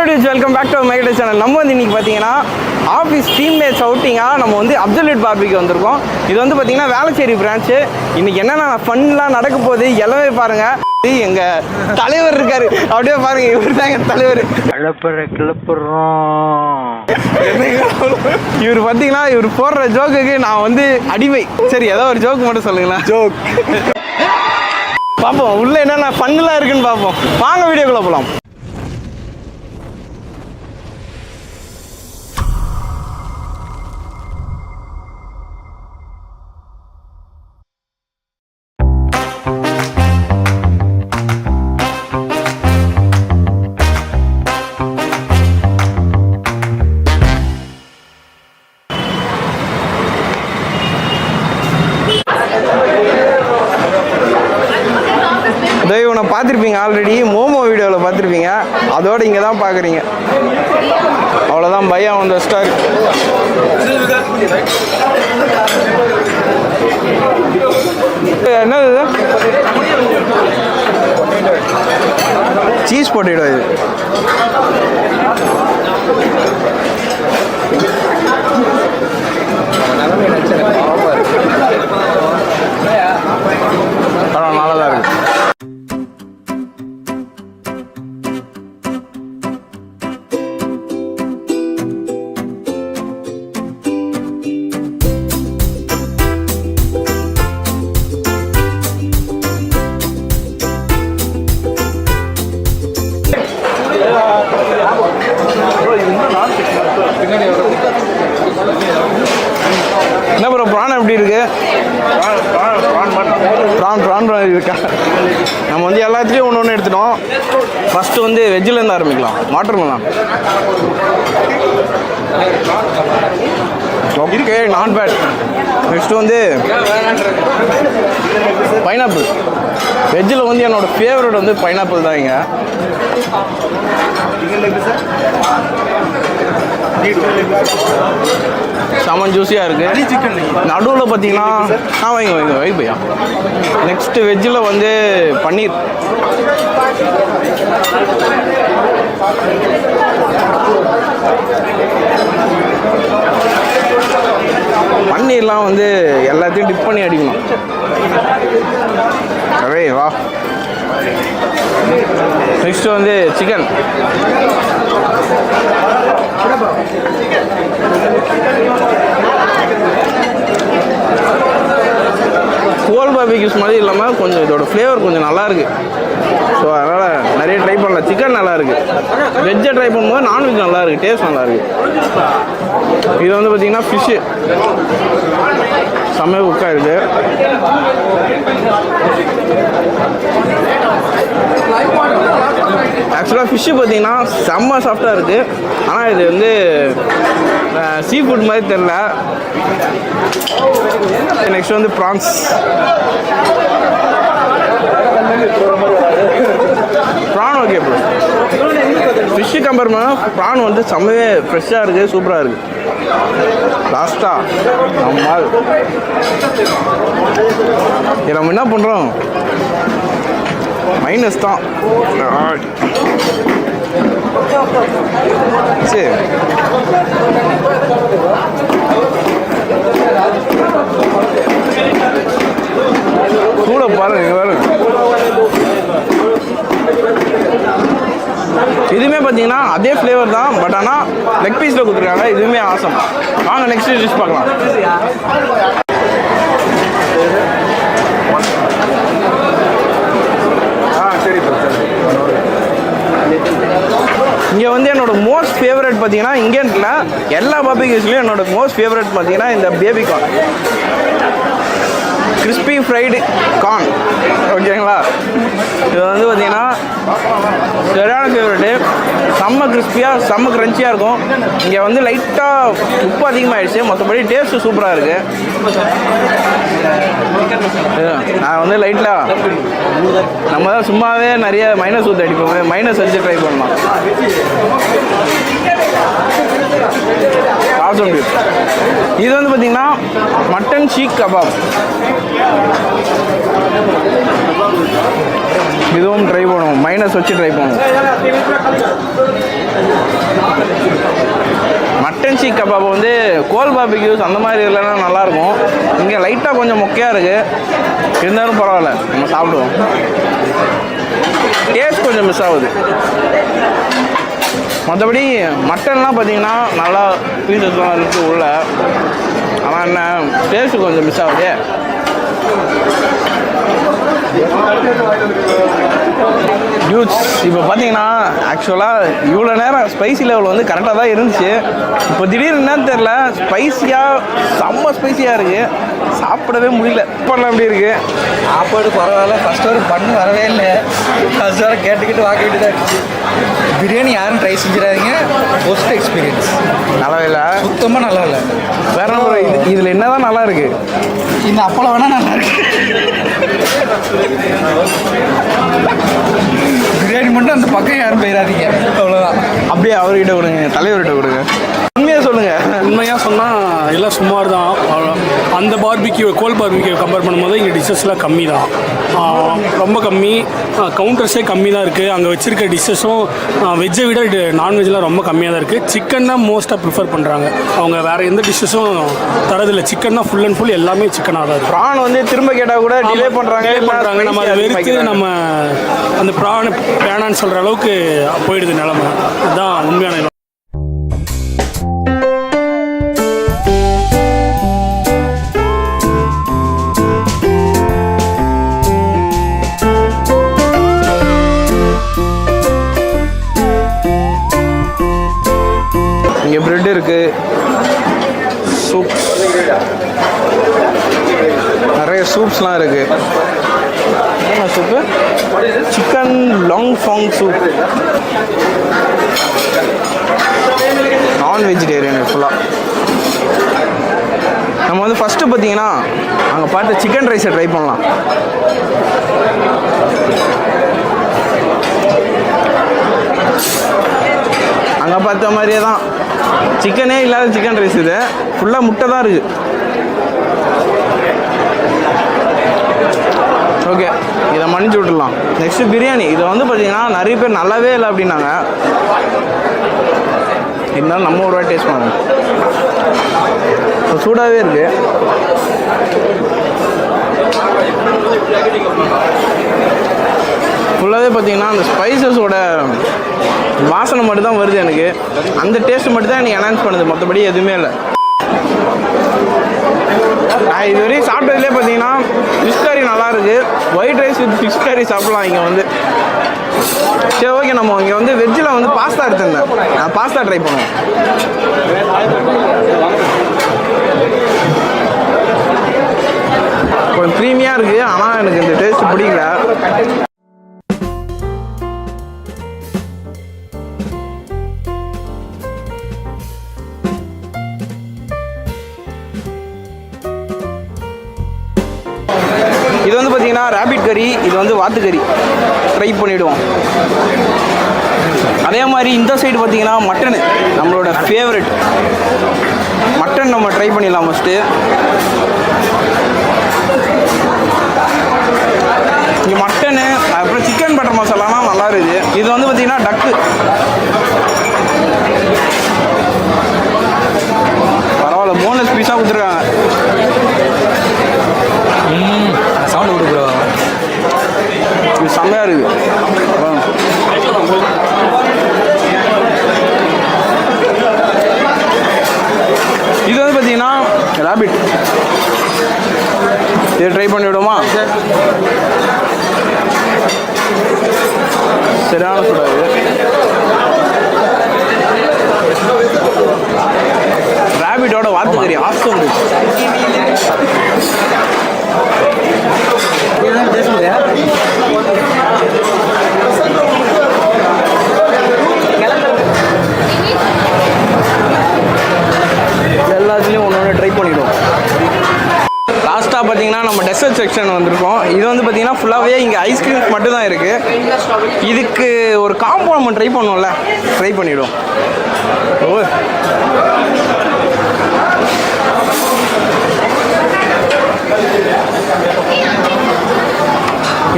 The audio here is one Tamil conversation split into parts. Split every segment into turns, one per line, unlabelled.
Welcome back to my channel. நம்ம வந்து இன்னைக்கு பார்த்தீங்கன்னா ஆஃபீஸ் டீம்மேட்ஸ் அவுட்டிங்காக நம்ம வந்து அப்சல்யூட் பார்பிக்கு வந்திருக்கோம். இது வந்து பார்த்தீங்கன்னா வேளச்சேரி பிரான்ச்சு. இன்னைக்கு என்னென்ன ஃபன்லாம் நடக்க போகுது எல்லாமே பாருங்க. எங்கள் தலைவர் இருக்காரு, அப்படியே பாருங்க, இவர் தான் எங்கள் தலைவர். இவர் பார்த்தீங்கன்னா இவர் போடுற ஜோக்குக்கு நான் வந்து அடிமை. சரி, ஏதோ ஒரு ஜோக்கு மட்டும் சொல்லுங்களேன். ஜோக் பார்ப்போம் உள்ள என்னென்ன ஃபன்லாம் இருக்குன்னு பார்ப்போம். வாங்க வீடியோக்குள்ள போகலாம். இவனை பார்த்துருப்பீங்க, ஆல்ரெடி மோமோ வீடியோவில் பார்த்துருப்பீங்க. அதோட இங்கே தான் பார்க்குறீங்க. அவ்வளோதான், பையன் வந்து ஸ்டார். என்னது இது? Cheese potato. இது நல்லா தான் இருக்கு. என்ன ப்ரோ, ப்ரான் எப்படி இருக்கு? ப்ரான் இருக்கா? நம்ம வந்து எல்லாத்துலேயும் ஒன்று எடுத்துட்டோம். ஃபஸ்ட்டு வந்து வெஜ்ஜிலேருந்து ஆரம்பிக்கலாம். Watermelon okay, not bad. Next வந்து பைனாப்பிள். வெஜ்ஜில் வந்து என்னோடய ஃபேவரட் வந்து பைனாப்பிள் தான். இங்கே சாமான் ஜூஸியாக இருக்குது. நடுவில் பார்த்தீங்கன்னா வைங்க பையா. நெக்ஸ்ட்டு வெஜ்ஜில் வந்து பன்னீர். பன்னீர்லாம் வந்து எல்லாத்தையும் டிப் பண்ணி அடிக்கணும். அரே வா. நெக்ஸ்ட்டு வந்து சிக்கன். கோல் பார்பிக்யூஸ் மாதிரி இல்லாமல் கொஞ்சம் இதோட ஃப்ளேவர் கொஞ்சம் நல்லாயிருக்கு. ஸோ அதனால் நிறைய ட்ரை பண்ணலாம். சிக்கன் நல்லாயிருக்கு. வெஜ்ஜை ட்ரை பண்ணும்போது நான்வெஜ் நல்லாயிருக்கு, டேஸ்ட் நல்லாயிருக்கு. இது வந்து பார்த்திங்கன்னா ஃபிஷ்ஷு செம்ம குக்காக இருக்குது. ஆக்சுவலாக ஃபிஷ்ஷு பார்த்தீங்கன்னா செம்ம சாஃப்டாக இருக்குது. ஆனால் இது வந்து சீ ஃபுட் மாதிரி தெரில. நெக்ஸ்ட் வந்து prawns. Prawn okay bro. Fish compare பண்ணால் ப்ரான் வந்து செம்மவே ஃப்ரெஷ்ஷாக இருக்குது, சூப்பராக இருக்குது. லாஸ்ட்டாக நம்ம நம்ம என்ன பண்ணுறோம், மைனஸ் தான். சரி, கூட பாருங்க பாருங்க. இதுவுமே பார்த்தீங்கன்னா அதே ஃப்ளேவர் தான், பட் ஆனால் லெக் பீஸில் கொடுத்துருக்காங்க. இதுவுமே ஆசம். வாங்க நெக்ஸ்ட் டிஷ் பார்க்கலாம். இங்கே வந்து என்னோட மோஸ்ட் ஃபேவரட் பார்த்தீங்கன்னா இங்கேன்ல எல்லா பார்பிக்யூஸ்லையும் என்னோட மோஸ்ட் ஃபேவரட் பார்த்தீங்கன்னா இந்த baby corn, crispy fried corn. ஓகேங்களா? இது வந்து பார்த்தீங்கன்னா சரியான ஃபேவரெட்டு. செம்ம கிறிஸ்பியாக செம்ம க்ரன்ச்சியாக இருக்கும். இங்கே வந்து லைட்டாக உப்பு அதிகமாகிடுச்சு, மற்றபடி டேஸ்ட்டு சூப்பராக இருக்குது. நான் வந்து லைட்டாக நம்ம தான் சும்மாவே நிறைய மைனஸ் ஊற்றி அடிப்போம். மைனஸ் வச்சு ட்ரை பண்ணலாம். Awesome beef. இது வந்து பார்த்தீங்கன்னா மட்டன் சீக் கபாப். இதுவும் ட்ரை பண்ணுவோம், மைனஸ் வச்சு ட்ரை பண்ணுவோம். சீக் கபாப் வந்து கோல் பார்பிக்யூஸ் அந்த மாதிரி இல்லைன்னா நல்லாயிருக்கும். இங்கே லைட்டாக கொஞ்சம் மொக்கையாக இருக்குது, இருந்தாலும் பரவாயில்ல, நம்ம சாப்பிடுவோம். டேஸ்ட் கொஞ்சம் மிஸ் ஆகுது. மற்றபடி மட்டன்லாம் பார்த்தீங்கன்னா நல்லா பீசஸ்லாம் இருக்குது உள்ள. ஆனால் என்ன டேஸ்ட்டு கொஞ்சம் மிஸ் ஆகுது. டியூட்ஸ் இப்போ பார்த்தீங்கன்னா ஆக்சுவலாக இவ்வளோ நேரம் ஸ்பைசி லெவல் வந்து கரெக்டாக தான் இருந்துச்சு. இப்போ திடீர்னு என்னன்னு தெரில, ஸ்பைஸியாக செம்ம ஸ்பைஸியாக இருக்குது, சாப்பிடவே முடியல. இப்போலாம் எப்படி இருக்குது?
சாப்பாடு பரவாயில்ல. ஃபஸ்ட் ஒரு பண்ணு வரவே இல்லை, ஃபஸ்ட் வர கேட்டுக்கிட்டு வாங்கிட்டு தான் இருந்துச்சு. பிரியாணி யாரும் ட்ரை செஞ்சிடாதீங்க, ஃபர்ஸ்ட் எக்ஸ்பீரியன்ஸ்
நல்லா இல்லை,
சுத்தமாக நல்லா இல்லை.
வேற ஒரு இதில் என்ன தான் நல்லா இருக்குது,
இந்த அப்பளம் வேணால் நல்லா இருக்கு. பிரியாணி மட்டும் அந்த பக்கம் யாரும் போயிடாதீங்க, அவ்வளோதான்.
அப்படியே அவர்கிட்ட கொடுங்க, தலைவர்கிட்ட கொடுங்க. உண்மையாக சொல்லுங்கள்.
உண்மையாக சொன்னால் எல்லாம் சுமார் தான். அந்த பார்பிக்யூ கோல் பார்பிக்யூ கம்பேர் பண்ணும்போது இங்கே டிஷ்ஷஸ்லாம் கம்மி தான், ரொம்ப கம்மி. கவுண்டர்ஸே கம்மி தான் இருக்குது. அங்கே வச்சுருக்க டிஷ்ஷஸும் வெஜ்ஜை விட நான்வெஜ்லாம் ரொம்ப கம்மியாக தான் இருக்குது. சிக்கன் தான் மோஸ்ட்டாக ப்ரிஃபர் பண்ணுறாங்க. அவங்க வேறு எந்த டிஷ்ஷஸும் தரதில்லை. சிக்கன் தான் ஃபுல் அண்ட் ஃபுல் எல்லாமே சிக்கனாக தான் இருக்குது.
ப்ரான் வந்து திரும்ப கேட்டால் கூட டிலே பண்ணுறாங்க.
நம்ம அதை வெறுத்து நம்ம அந்த ப்ரான் வேணான்னு சொல்கிற அளவுக்கு போயிடுது நிலமை. அதுதான் உண்மையான.
இங்கே பிரெட் இருக்குது, சூப்ஸ், நிறைய சூப்ஸ்லாம் இருக்குது. என்ன soup? Chicken long Fang soup, நான் வெஜிடேரியன் ஃபுல்லாக. நம்ம வந்து ஃபஸ்ட்டு பார்த்தீங்கன்னா அங்கே பார்த்து சிக்கன் ரைஸை ட்ரை பண்ணலாம். அங்கே பார்த்த மாதிரியே தான், சிக்கனே இல்லாத சிக்கன் ரைஸ். இது ஃபுல்லாக முட்டை தான் இருக்குது. ஓகே, இதை மன்னிச்சு விட்டுடலாம். நெக்ஸ்ட்டு பிரியாணி. இதை வந்து பார்த்தீங்கன்னா நிறைய பேர் நல்லாவே இல்லை அப்படின்னாங்க. இருந்தாலும் நம்ம ஒரு வாட்டி டேஸ்ட் பண்ணுவோம். சூடாகவே இருக்குது. ஃபுல்லாகவே பார்த்தீங்கன்னா அந்த ஸ்பைசஸோட வாசனை மட்டும் தான் வருது எனக்கு. அந்த டேஸ்ட் மட்டும் தான் எனக்கு என்ஹான்ஸ் பண்ணுது, மற்றபடி எதுவுமே இல்லை. நான் இதுவரையும் சாப்பிட்டதுலேயே பார்த்தீங்கன்னா ஃபிஷ் கறி நல்லா இருக்குது. ஒயிட் ரைஸ் வித் ஃபிஷ் கறி சாப்பிட்லாம் இங்கே வந்து. சரி, ஓகே. நம்ம இங்கே வந்து வெஜ்ஜில் வந்து பாஸ்தா எடுத்திருந்தேன். நான் பாஸ்தா ட்ரை பண்ணுவோம். கொஞ்சம் க்ரீமியாக இருக்குது, ஆனால் எனக்கு இந்த டேஸ்ட் பிடிக்கல. இது வந்து பார்த்தீங்கன்னா ரேபிட் கறி, இது வந்து வாத்துக்கறி. ட்ரை பண்ணிவிடுவோம். அதே மாதிரி இந்த சைடு பார்த்தீங்கன்னா மட்டனு, நம்மளோட ஃபேவரட் மட்டன். நம்ம ட்ரை பண்ணிடலாம் ஃபஸ்ட்டு. இங்கே மட்டனு, அப்புறம் சிக்கன் பட்டர் மசாலாலாம் நல்லா இருக்குது. இது வந்து பார்த்தீங்கன்னா டக்கு. பரவாயில்ல, போனஸ் பீஸாக கொடுத்துருக்காங்க.
சவுண்டு கொடுக்குறோம்.
இது செம்மையாக இருக்குது. இது வந்து பார்த்தீங்கன்னா ரேபிட். இதை ட்ரை பண்ணி விடுமா? சரியான சூடாது. ரேபிட்டோட வாத்துக்கறி ஆசம் இருக்கு. எல்லாத்துலேயும் ஒன்று ஒன்று ட்ரை பண்ணிவிடுவோம். லாஸ்ட்டாக பார்த்தீங்கன்னா நம்ம டெசர்ட் செக்ஷன் வந்திருக்கோம். இது வந்து பார்த்தீங்கன்னா ஃபுல்லாகவே இங்கே ஐஸ்கிரீம்ஸ் மட்டும்தான் இருக்குது. இதுக்கு ஒரு காம்போ நம்ம ட்ரை பண்ணோம்ல, ட்ரை பண்ணிவிடுவோம். ஓ,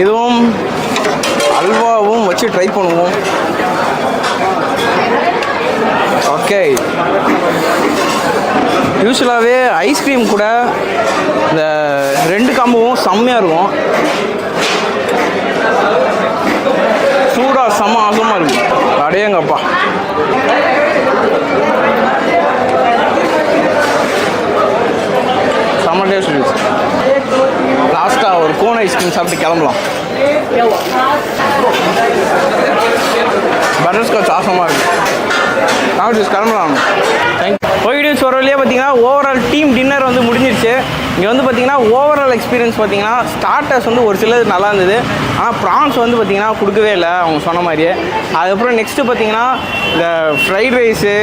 இதுவும் அல்வாவும் வச்சு ட்ரை பண்ணுவோம். ஓகே. யூஸ்வலாகவே ஐஸ்கிரீம் கூட இந்த 2 காம்போவும் செம்மையாக இருக்கும். சூடாக செம்ம ஆசமாக இருக்கு. அடையங்கப்பா. செம்ம டேஸ்ட் இருக்கு. லாஸ்ட்டாக ஒரு கோன் ஐஸ்கிரீம் சாப்பிட்டு கிளம்பலாம். பட்டர்ஸ்காட்ச் ஆசமாக இருக்குது. ஜூஸ் கிளம்பலாம். தேங்க்யூ. வீடியோஸ் வர வழியாக பார்த்தீங்கன்னா ஓவரால் டீம் டின்னர் வந்து முடிஞ்சிருச்சு. இங்கே வந்து பார்த்தீங்கன்னா ஓவரால் எக்ஸ்பீரியன்ஸ் பார்த்தீங்கன்னா ஸ்டார்டர்ஸ் வந்து ஒரு சிலது நல்லா இருந்தது. ஆனால் ப்ரான்ஸ் வந்து பார்த்தீங்கன்னா கொடுக்கவே இல்லை அவங்க சொன்ன மாதிரியே. அதுக்கப்புறம் நெக்ஸ்ட்டு பார்த்தீங்கன்னா இந்த fried rice,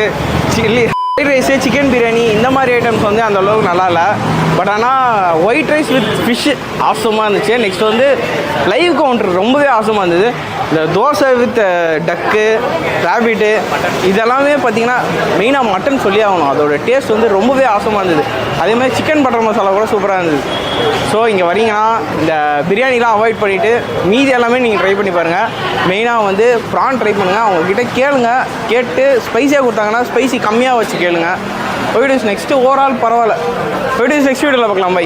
fried rice, chicken biryani இந்த மாதிரி ஐட்டம்ஸ் வந்து அந்த அளவுக்கு நல்லா இல்லை. பட் ஆனால் ஒயிட் ரைஸ் வித் ஃபிஷ்ஷு ஆசமாக இருந்துச்சு. நெக்ஸ்ட் வந்து லைவ் கவுண்டர் ரொம்பவே ஆசமாக இருந்தது. இந்த தோசை வித் டக்கு, ரேபிட்டு இதெல்லாமே பார்த்தீங்கன்னா மெயினாக மட்டன் சொல்லி ஆகணும். அதோட டேஸ்ட் வந்து ரொம்பவே ஆசமாக இருந்தது. அதேமாதிரி சிக்கன் பட்டர் மசாலா கூட சூப்பராக இருந்தது. ஸோ இங்கே வரீங்கன்னா இந்த பிரியாணிலாம் அவாய்ட் பண்ணிவிட்டு மீதி எல்லாமே நீங்கள் ட்ரை பண்ணி பாருங்கள். மெயினாக வந்து ப்ரான் ட்ரை பண்ணுங்கள். அவங்கக்கிட்ட கேளுங்க. கேட்டு ஸ்பைஸியாக கொடுத்தாங்கன்னா ஸ்பைசி கம்மியாக வச்சு கேளுங்க. வீடியோஸ் நெக்ஸ்ட்டு ஓவரால் பரவாயில்ல. வீடியோஸ் நெக்ஸ்ட் வீடியோவில் பார்க்கலாம். பை.